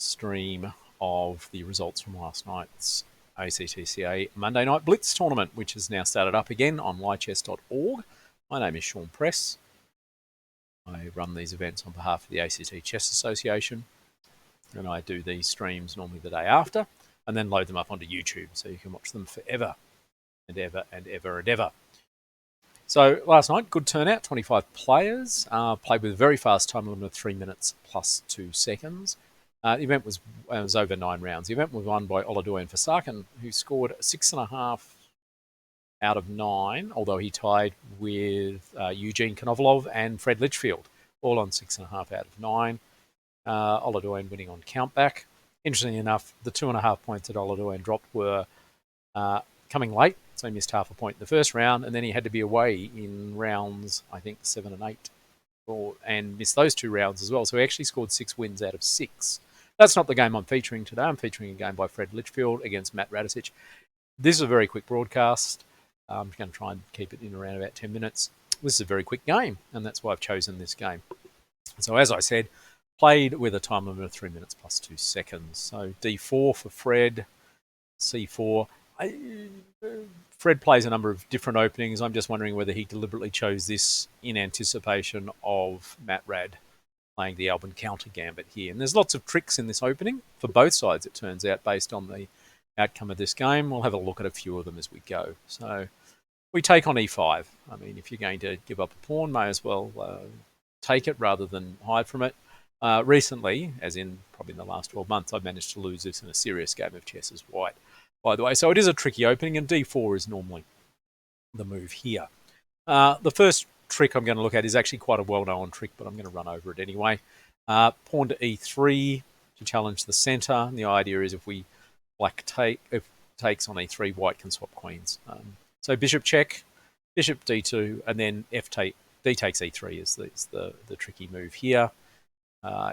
stream of the results from last night's ACTCA Monday Night Blitz tournament, which has now started up again on lychess.org. My name is Sean Press. I run these events on behalf of the ACT Chess Association, and I do these streams normally the day after, and then load them up onto YouTube so you can watch them forever and ever and ever and ever. So last night, good turnout, 25 players, played with a very fast time limit of 3 minutes plus 2 seconds. The event was over 9 rounds. The event was won by Oladoyan Fasakan, who scored 6.5 out of 9, although he tied with Eugene Konovalov and Fred Litchfield, all on 6.5 out of 9. Oladoyan winning on countback. Interestingly enough, the 2.5 points that Oladoyan dropped were coming late, so he missed half a point in the first round, and then he had to be away in rounds, I think, 7 and 8, and missed those 2 rounds as well. So he actually scored 6 wins out of 6. That's not the game I'm featuring today. I'm featuring a game by Fred Litchfield against Matt Radicic. This is a very quick broadcast. I'm going to try and keep it in around about 10 minutes. This is a very quick game, and that's why I've chosen this game. So as I said, played with a time limit of 3 minutes plus 2 seconds. So D4 for Fred, C4. Fred plays a number of different openings. I'm just wondering whether he deliberately chose this in anticipation of Matt Rad playing the Albin counter gambit here. And there's lots of tricks in this opening for both sides, it turns out, based on the outcome of this game. We'll have a look at a few of them as we go. So we take on E5. I mean, if you're going to give up a pawn, may as well take it rather than hide from it. Recently, as in probably in the last 12 months, I've managed to lose this in a serious game of chess as white, by the way. So it is a tricky opening, and D4 is normally the move here. The first trick I'm going to look at is actually quite a well-known trick, but I'm going to run over it anyway. Pawn to E3 to challenge the centre. And the idea is if black takes on E3, white can swap queens. So bishop check, bishop D2, and then D takes E3 is the tricky move here.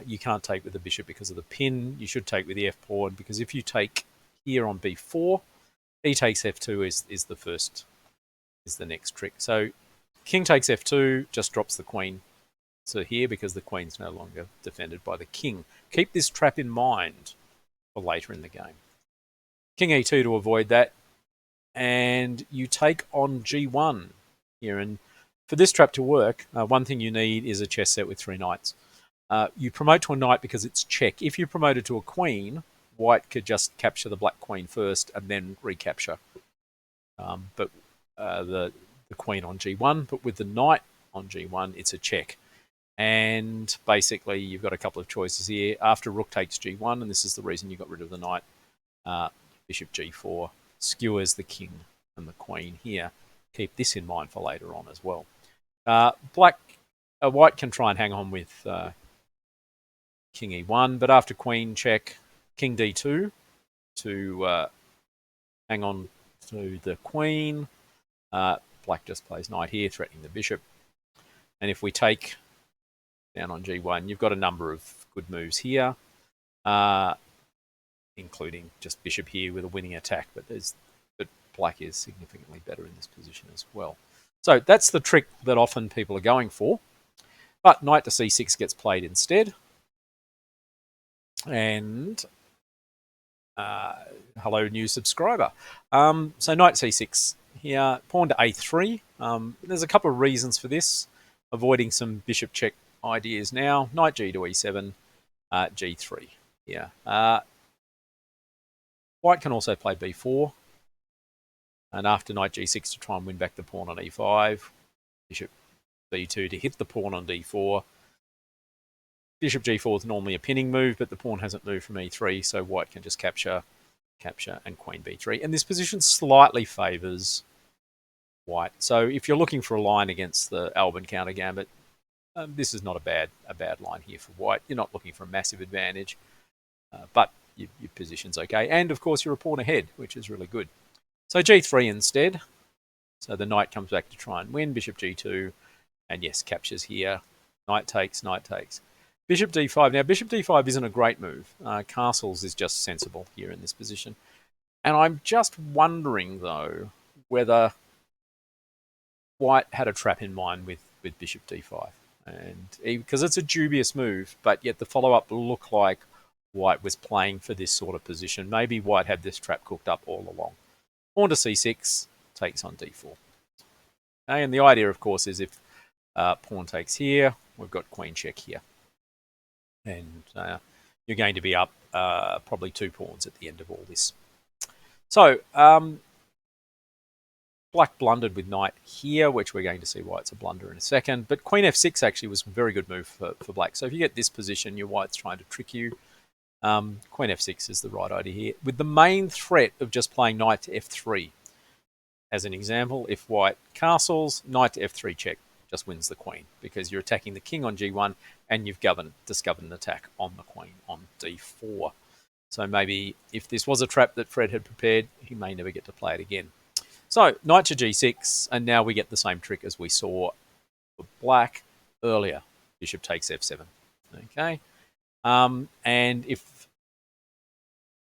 You can't take with the bishop because of the pin. You should take with the F pawn, because if you take here on B4, E takes F2 is the next trick. So king takes F2 just drops the queen to here because the queen's no longer defended by the king. Keep this trap in mind for later in the game. King E2 to avoid that, and you take on G1 here. And for this trap to work, one thing you need is a chess set with 3 knights. You promote to a knight because it's check. If you promoted to a queen, white could just capture the black queen first and then recapture. But the queen on G1, but with the knight on G1, it's a check. And basically, you've got a couple of choices here. After rook takes G1, and this is the reason you got rid of the knight, bishop G4 skewers the king and the queen here. Keep this in mind for later on as well. White can try and hang on with king E1, but after queen check, king D2 to hang on to the queen. Black just plays knight here, threatening the bishop. And if we take down on G1, you've got a number of good moves here, including just bishop here with a winning attack. But black is significantly better in this position as well. So that's the trick that often people are going for. But knight to C6 gets played instead. And hello, new subscriber. So knight C6 here, pawn to A3. There's a couple of reasons for this. Avoiding some bishop check ideas now. Knight G to E7, G3 here. White can also play B4. And after knight G6 to try and win back the pawn on E5. Bishop B2 to hit the pawn on D4. Bishop G4 is normally a pinning move, but the pawn hasn't moved from E3, so white can just capture, and queen B3. And this position slightly favours white. So if you're looking for a line against the Albin counter gambit, this is not a bad line here for white. You're not looking for a massive advantage, but your position's okay. And of course, you're a pawn ahead, which is really good. So G3 instead. So the knight comes back to try and win. Bishop G2, and yes, captures here. Knight takes, knight takes. Bishop D5. Now, Bishop D5 isn't a great move. Castles is just sensible here in this position. And I'm just wondering, though, whether white had a trap in mind with Bishop D5. And because it's a dubious move, but yet the follow-up will look like White was playing for this sort of position. Maybe White had this trap cooked up all along. Pawn to c6 takes on d4. Okay, and the idea, of course, is if pawn takes here, we've got queen check here. And you're going to be up probably 2 pawns at the end of all this. So Black blundered with knight here, which we're going to see why it's a blunder in a second. But queen f6 actually was a very good move for Black. So if you get this position, your White's trying to trick you. Queen f6 is the right idea here, with the main threat of just playing knight to f3. As an example, if White castles, knight to f3 check just wins the queen, because you're attacking the king on g1 and you've discovered an attack on the queen on d4. So maybe if this was a trap that Fred had prepared, he may never get to play it again. So knight to g6, and now we get the same trick as we saw for Black earlier. Bishop takes f7. Okay, and if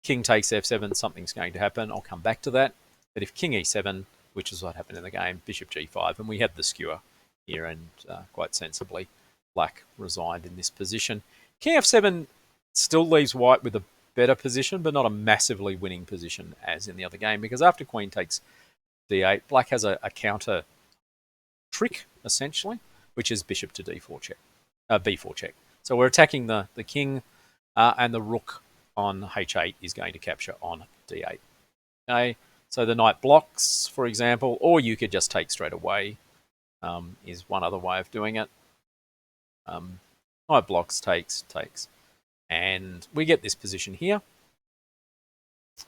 king takes f7, something's going to happen. I'll come back to that. But if king e7, which is what happened in the game, bishop g5, and we had the skewer here, and quite sensibly, Black resigned in this position. King f7 still leaves White with a better position, but not a massively winning position as in the other game, because after queen takes d8, Black has a counter trick, essentially, which is bishop to d4 check, b4 check. So we're attacking the king, and the rook on h8 is going to capture on d8. Okay, so the knight blocks, for example, or you could just take straight away, is one other way of doing it. Knight blocks, takes, and we get this position here,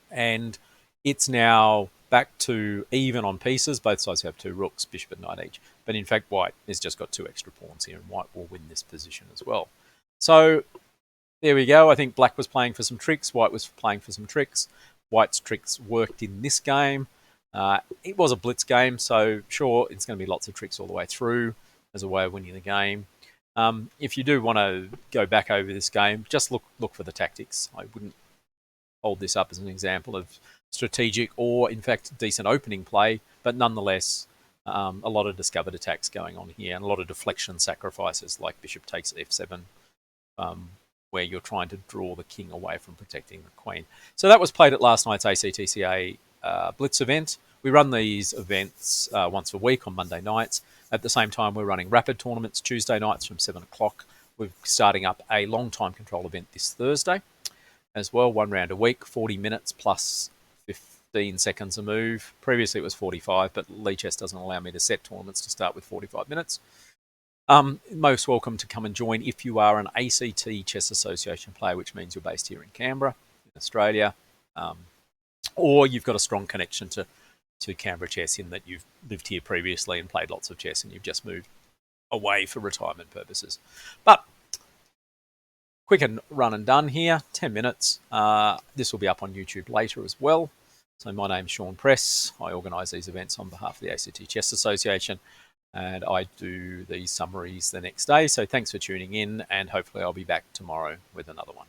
and it's now back to even on pieces. Both sides have 2 rooks, bishop and knight each. But in fact, White has just got 2 extra pawns here, and White will win this position as well. So there we go. I think Black was playing for some tricks. White was playing for some tricks. White's tricks worked in this game. It was a blitz game, so sure, it's going to be lots of tricks all the way through as a way of winning the game. If you do want to go back over this game, just look for the tactics. I wouldn't hold this up as an example of strategic or, in fact, decent opening play, but nonetheless, a lot of discovered attacks going on here, and a lot of deflection sacrifices like bishop takes f7, where you're trying to draw the king away from protecting the queen. So that was played at last night's ACTCA Blitz event. We run these events once a week on Monday nights. At the same time, we're running rapid tournaments Tuesday nights from 7 o'clock. We're starting up a long time control event this Thursday as well, 1 round a week, 40 minutes plus 15 seconds a move. Previously it was 45, but Lichess doesn't allow me to set tournaments to start with 45 minutes. Most welcome to come and join if you are an ACT Chess Association player, which means you're based here in Canberra, in Australia, or you've got a strong connection to Canberra chess in that you've lived here previously and played lots of chess and you've just moved away for retirement purposes. But quick and run and done here, 10 minutes. This will be up on YouTube later as well. So my name's Sean Press. I organise these events on behalf of the ACT Chess Association, and I do these summaries the next day. So thanks for tuning in, and hopefully I'll be back tomorrow with another one.